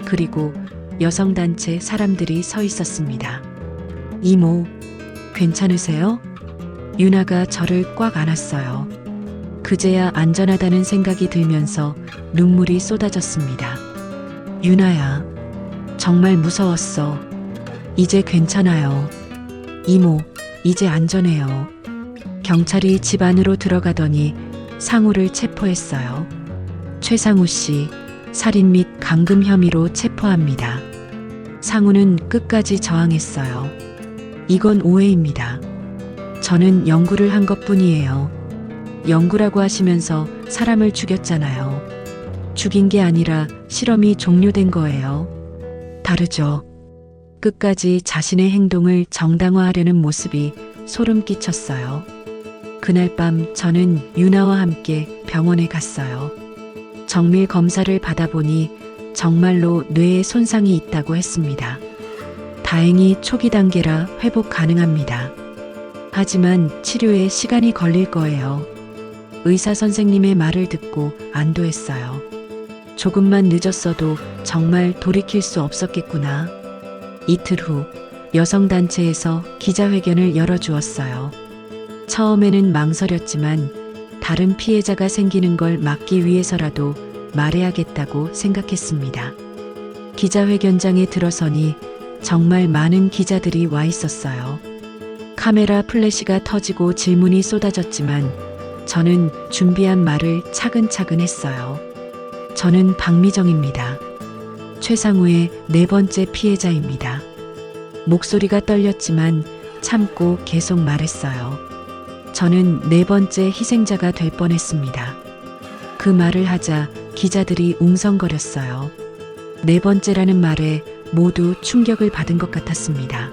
그리고 여성단체 사람들이 서 있었습니다. 이모, 괜찮으세요? 유나가 저를 꽉 안았어요. 그제야 안전하다는 생각이 들면서 눈물이 쏟아졌습니다. 유나야, 정말 무서웠어. 이제 괜찮아요. 이모, 이제 안전해요. 경찰이 집 안으로 들어가더니 상우를 체포했어요. 최상우 씨, 살인 및 감금 혐의로 체포합니다. 상우는 끝까지 저항했어요. 이건 오해입니다. 저는 연구를 한 것뿐이에요. 연구라고 하시면서 사람을 죽였잖아요. 죽인 게 아니라 실험이 종료된 거예요. 다르죠. 끝까지 자신의 행동을 정당화하려는 모습이 소름 끼쳤어요. 그날 밤 저는 유나와 함께 병원에 갔어요. 정밀 검사를 받아보니 정말로 뇌에 손상이 있다고 했습니다. 다행히 초기 단계라 회복 가능합니다. 하지만 치료에 시간이 걸릴 거예요. 의사 선생님의 말을 듣고 안도했어요. 조금만 늦었어도 정말 돌이킬 수 없었겠구나. 이틀 후 여성단체에서 기자회견을 열어주었어요. 처음에는 망설였지만 다른 피해자가 생기는 걸 막기 위해서라도 말해야겠다고 생각했습니다. 기자회견장에 들어서니 정말 많은 기자들이 와 있었어요. 카메라 플래시가 터지고 질문이 쏟아졌지만 저는 준비한 말을 차근차근 했어요. 저는 박미정입니다. 최상우의 네 번째 피해자입니다. 목소리가 떨렸지만 참고 계속 말했어요. 저는 네 번째 희생자가 될 뻔했습니다. 그 말을 하자 기자들이 웅성거렸어요. 네 번째라는 말에 모두 충격을 받은 것 같았습니다.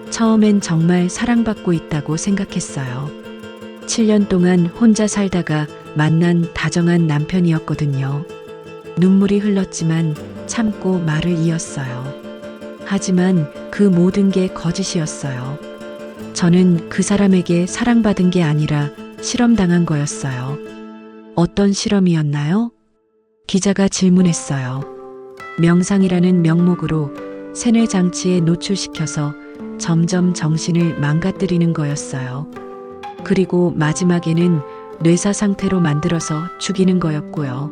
처음엔 정말 사랑받고 있다고 생각했어요. 7년 동안 혼자 살다가 만난 다정한 남편이었거든요. 눈물이 흘렀지만 참고 말을 이었어요. 하지만 그 모든 게 거짓이었어요. 저는 그 사람에게 사랑받은 게 아니라 실험당한 거였어요. 어떤 실험이었나요? 기자가 질문했어요. 명상이라는 명목으로 세뇌 장치에 노출시켜서 점점 정신을 망가뜨리는 거였어요. 그리고 마지막에는 뇌사 상태로 만들어서 죽이는 거였고요.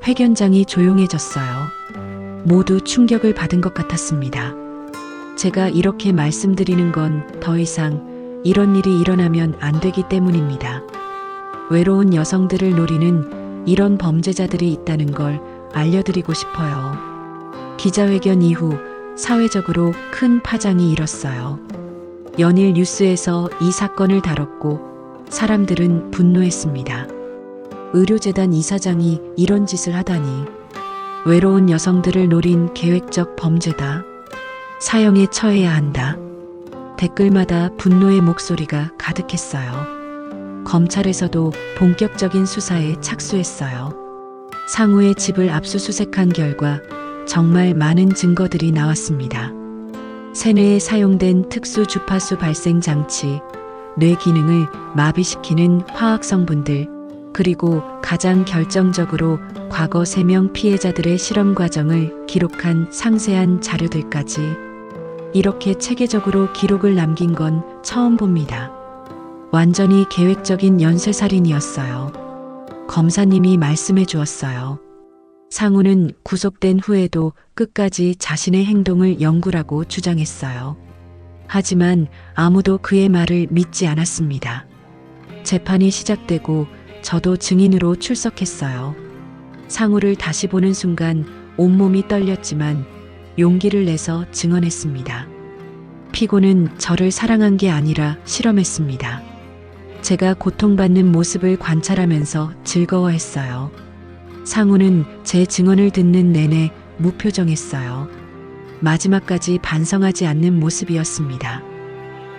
회견장이 조용해졌어요. 모두 충격을 받은 것 같았습니다. 제가 이렇게 말씀드리는 건 더 이상 이런 일이 일어나면 안 되기 때문입니다. 외로운 여성들을 노리는 이런 범죄자들이 있다는 걸 알려드리고 싶어요. 기자회견 이후 사회적으로 큰 파장이 일었어요. 연일 뉴스에서 이 사건을 다뤘고 사람들은 분노했습니다. 의료재단 이사장이 이런 짓을 하다니. 외로운 여성들을 노린 계획적 범죄다. 사형에 처해야 한다. 댓글마다 분노의 목소리가 가득했어요. 검찰에서도 본격적인 수사에 착수했어요. 상우의 집을 압수수색한 결과 정말 많은 증거들이 나왔습니다. 세뇌에 사용된 특수 주파수 발생 장치, 뇌 기능을 마비시키는 화학 성분들, 그리고 가장 결정적으로 과거 3명 피해자들의 실험 과정을 기록한 상세한 자료들까지 이렇게 체계적으로 기록을 남긴 건 처음 봅니다. 완전히 계획적인 연쇄살인이었어요. 검사님이 말씀해 주었어요. 상우는 구속된 후에도 끝까지 자신의 행동을 영구라고 주장했어요. 하지만 아무도 그의 말을 믿지 않았습니다. 재판이 시작되고 저도 증인으로 출석했어요. 상우를 다시 보는 순간 온몸이 떨렸지만 용기를 내서 증언했습니다. 피고는 저를 사랑한 게 아니라 실험했습니다. 제가 고통받는 모습을 관찰하면서 즐거워했어요. 상우는 제 증언을 듣는 내내 무표정했어요. 마지막까지 반성하지 않는 모습이었습니다.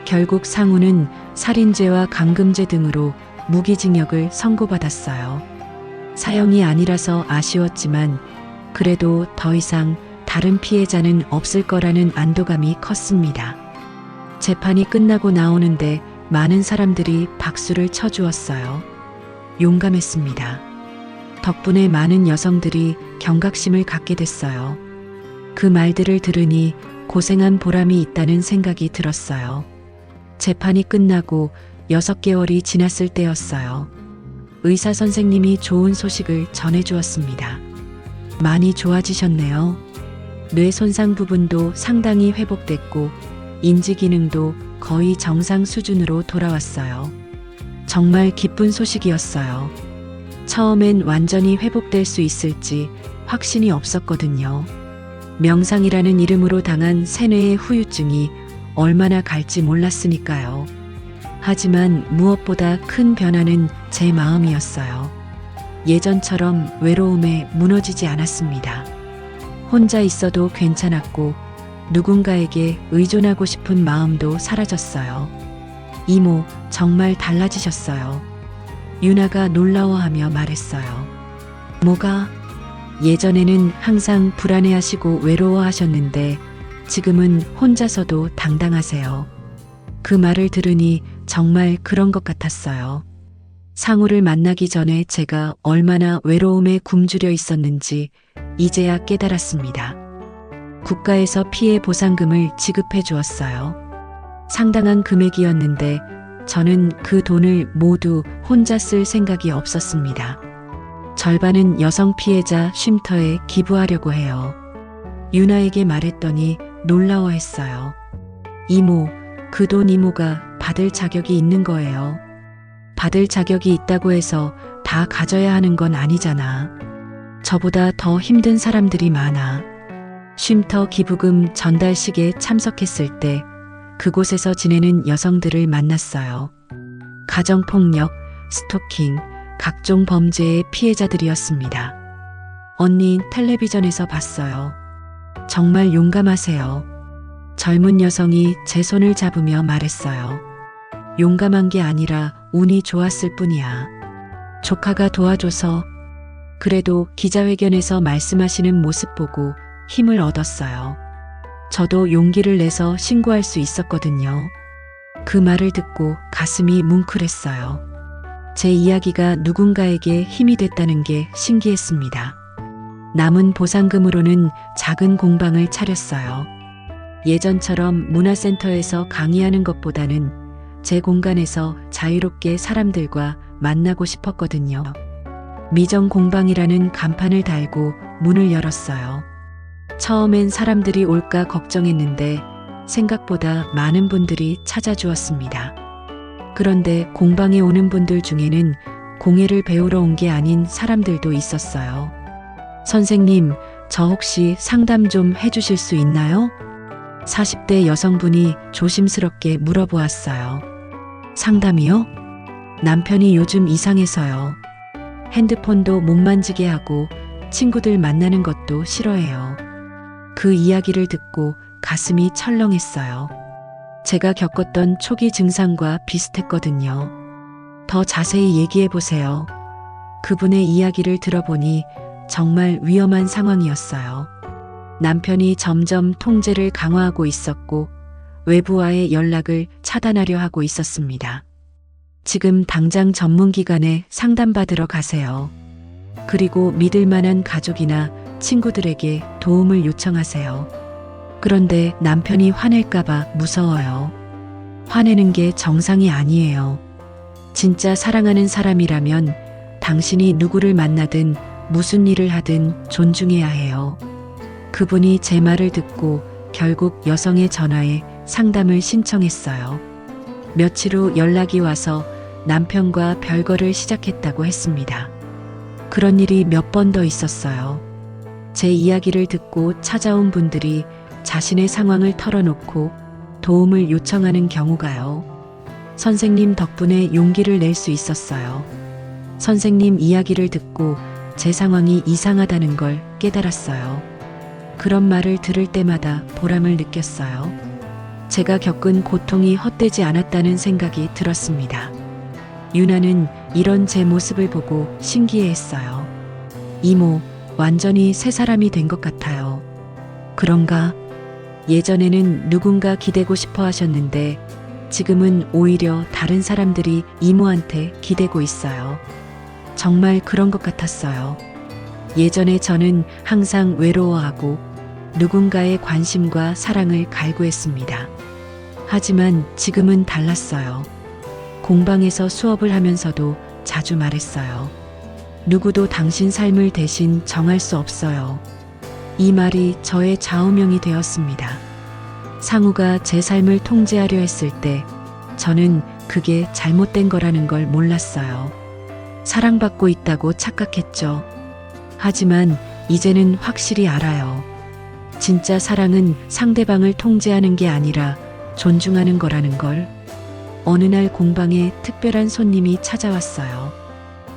결국 상우는 살인죄와 강금죄 등으로 무기징역을 선고받았어요. 사형이 아니라서 아쉬웠지만 그래도 더 이상 다른 피해자는 없을 거라는 안도감이 컸습니다. 재판이 끝나고 나오는데 많은 사람들이 박수를 쳐주었어요. 용감했습니다. 덕분에 많은 여성들이 경각심을 갖게 됐어요. 그 말들을 들으니 고생한 보람이 있다는 생각이 들었어요. 재판이 끝나고 6개월이 지났을 때였어요. 의사 선생님이 좋은 소식을 전해주었습니다. 많이 좋아지셨네요. 뇌 손상 부분도 상당히 회복됐고 인지 기능도 거의 정상 수준으로 돌아왔어요. 정말 기쁜 소식이었어요. 처음엔 완전히 회복될 수 있을지 확신이 없었거든요. 명상이라는 이름으로 당한 세뇌의 후유증이 얼마나 갈지 몰랐으니까요. 하지만 무엇보다 큰 변화는 제 마음이었어요. 예전처럼 외로움에 무너지지 않았습니다. 혼자 있어도 괜찮았고 누군가에게 의존하고 싶은 마음도 사라졌어요. 이모, 정말 달라지셨어요. 유나가 놀라워하며 말했어요. 뭐가? 예전에는 항상 불안해하시고 외로워하셨는데 지금은 혼자서도 당당하세요. 그 말을 들으니 정말 그런 것 같았어요. 상우를 만나기 전에 제가 얼마나 외로움에 굶주려 있었는지 이제야 깨달았습니다. 국가에서 피해 보상금을 지급해 주었어요. 상당한 금액이었는데 저는 그 돈을 모두 혼자 쓸 생각이 없었습니다. 절반은 여성 피해자 쉼터에 기부하려고 해요. 유나에게 말했더니 놀라워했어요. 이모, 그 돈 이모가 받을 자격이 있는 거예요. 받을 자격이 있다고 해서 다 가져야 하는 건 아니잖아. 저보다 더 힘든 사람들이 많아. 쉼터 기부금 전달식에 참석했을 때 그곳에서 지내는 여성들을 만났어요. 가정폭력, 스토킹, 각종 범죄의 피해자들이었습니다. 언니 텔레비전에서 봤어요. 정말 용감하세요. 젊은 여성이 제 손을 잡으며 말했어요. 용감한 게 아니라 운이 좋았을 뿐이야. 조카가 도와줘서. 그래도 기자회견에서 말씀하시는 모습 보고 힘을 얻었어요. 저도 용기를 내서 신고할 수 있었거든요. 그 말을 듣고 가슴이 뭉클했어요. 제 이야기가 누군가에게 힘이 됐다는 게 신기했습니다. 남은 보상금으로는 작은 공방을 차렸어요. 예전처럼 문화센터에서 강의하는 것보다는 제 공간에서 자유롭게 사람들과 만나고 싶었거든요. 미정 공방이라는 간판을 달고 문을 열었어요. 처음엔 사람들이 올까 걱정했는데 생각보다 많은 분들이 찾아주었습니다. 그런데 공방에 오는 분들 중에는 공예를 배우러 온 게 아닌 사람들도 있었어요. 선생님, 저 혹시 상담 좀 해주실 수 있나요? 40대 여성분이 조심스럽게 물어보았어요. 상담이요? 남편이 요즘 이상해서요. 핸드폰도 못 만지게 하고 친구들 만나는 것도 싫어해요. 그 이야기를 듣고 가슴이 철렁했어요. 제가 겪었던 초기 증상과 비슷했거든요. 더 자세히 얘기해 보세요. 그분의 이야기를 들어보니 정말 위험한 상황이었어요. 남편이 점점 통제를 강화하고 있었고 외부와의 연락을 차단하려 하고 있었습니다. 지금 당장 전문기관에 상담받으러 가세요. 그리고 믿을 만한 가족이나 친구들에게 도움을 요청하세요. 그런데 남편이 화낼까봐 무서워요. 화내는 게 정상이 아니에요. 진짜 사랑하는 사람이라면 당신이 누구를 만나든 무슨 일을 하든 존중해야 해요. 그분이 제 말을 듣고 결국 여성의 전화에 상담을 신청했어요. 며칠 후 연락이 와서 남편과 별거를 시작했다고 했습니다. 그런 일이 몇 번 더 있었어요. 제 이야기를 듣고 찾아온 분들이 자신의 상황을 털어놓고 도움을 요청하는 경우가요. 선생님 덕분에 용기를 낼 수 있었어요. 선생님 이야기를 듣고 제 상황이 이상하다는 걸 깨달았어요. 그런 말을 들을 때마다 보람을 느꼈어요. 제가 겪은 고통이 헛되지 않았다는 생각이 들었습니다. 유나는 이런 제 모습을 보고 신기해했어요. 이모, 완전히 새 사람이 된 것 같아요. 그런가? 예전에는 누군가 기대고 싶어 하셨는데 지금은 오히려 다른 사람들이 이모한테 기대고 있어요. 정말 그런 것 같았어요. 예전에 저는 항상 외로워하고 누군가의 관심과 사랑을 갈구했습니다. 하지만 지금은 달랐어요. 공방에서 수업을 하면서도 자주 말했어요. 누구도 당신 삶을 대신 정할 수 없어요. 이 말이 저의 좌우명이 되었습니다. 상우가 제 삶을 통제하려 했을 때 저는 그게 잘못된 거라는 걸 몰랐어요. 사랑받고 있다고 착각했죠. 하지만 이제는 확실히 알아요. 진짜 사랑은 상대방을 통제하는 게 아니라 존중하는 거라는 걸. 어느 날 공방에 특별한 손님이 찾아왔어요.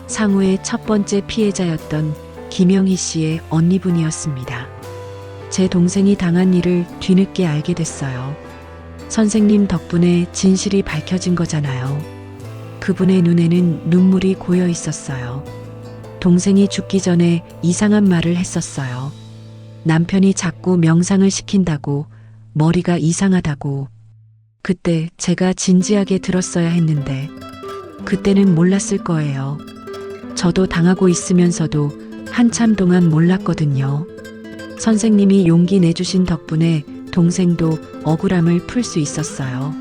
상우의 첫 번째 피해자였던 김영희 씨의 언니분이었습니다. 제 동생이 당한 일을 뒤늦게 알게 됐어요. 선생님 덕분에 진실이 밝혀진 거잖아요. 그분의 눈에는 눈물이 고여 있었어요. 동생이 죽기 전에 이상한 말을 했었어요. 남편이 자꾸 명상을 시킨다고, 머리가 이상하다고. 그때 제가 진지하게 들었어야 했는데 그때는 몰랐을 거예요. 저도 당하고 있으면서도 한참 동안 몰랐거든요. 선생님이 용기 내주신 덕분에 동생도 억울함을 풀 수 있었어요.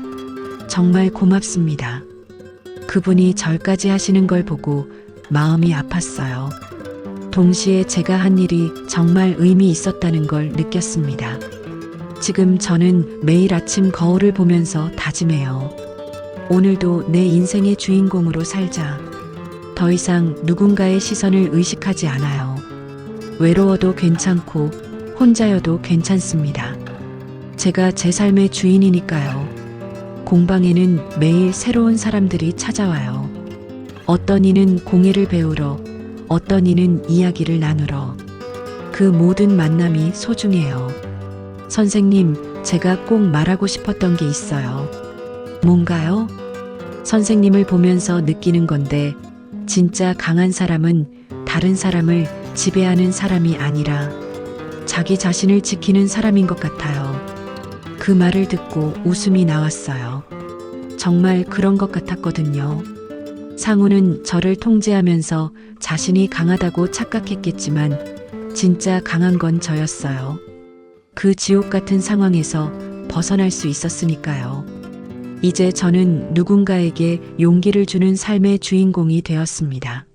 정말 고맙습니다. 그분이 절까지 하시는 걸 보고 마음이 아팠어요. 동시에 제가 한 일이 정말 의미 있었다는 걸 느꼈습니다. 지금 저는 매일 아침 거울을 보면서 다짐해요. 오늘도 내 인생의 주인공으로 살자. 더 이상 누군가의 시선을 의식하지 않아요. 외로워도 괜찮고 혼자여도 괜찮습니다. 제가 제 삶의 주인이니까요. 공방에는 매일 새로운 사람들이 찾아와요. 어떤 이는 공예를 배우러, 어떤 이는 이야기를 나누러. 그 모든 만남이 소중해요. 선생님, 제가 꼭 말하고 싶었던 게 있어요. 뭔가요? 선생님을 보면서 느끼는 건데, 진짜 강한 사람은 다른 사람을 지배하는 사람이 아니라 자기 자신을 지키는 사람인 것 같아요. 그 말을 듣고 웃음이 나왔어요. 정말 그런 것 같았거든요. 상우는 저를 통제하면서 자신이 강하다고 착각했겠지만 진짜 강한 건 저였어요. 그 지옥 같은 상황에서 벗어날 수 있었으니까요. 이제 저는 누군가에게 용기를 주는 삶의 주인공이 되었습니다.